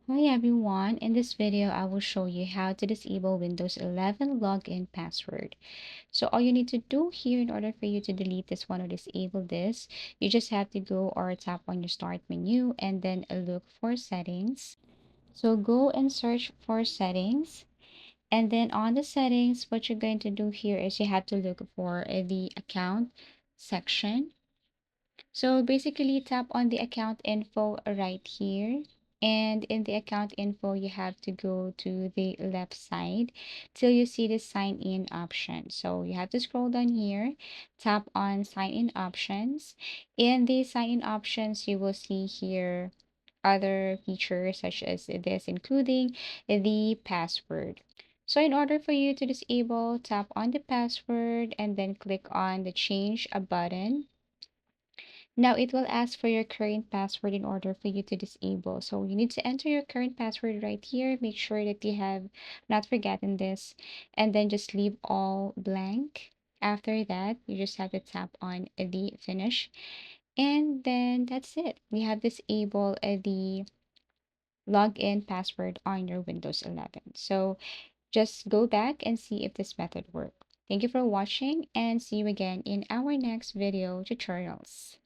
Hi everyone, in this video I will show you how to disable Windows 11 login password. So all you need to do here in order for you to delete this one or disable this, you just have to go or tap on your start menu and then look for settings. So go and search for settings, and then on the settings what you're going to do here is you have to look for the account section. So basically tap on the account info right here. And in the account info, you have to go to the left side till you see the sign in option. So you have to scroll down here, tap on sign in options. In the sign in options, you will see here other features such as this, including the password. So in order for you to disable, tap on the password and then click on the change a button. Now it will ask for your current password in order for you to disable. So you need to enter your current password right here. Make sure that you have not forgotten this, and then just leave all blank. After that, you just have to tap on the finish. And then that's it. We have disabled the login password on your Windows 11. So just go back and see if this method worked. Thank you for watching and see you again in our next video tutorials.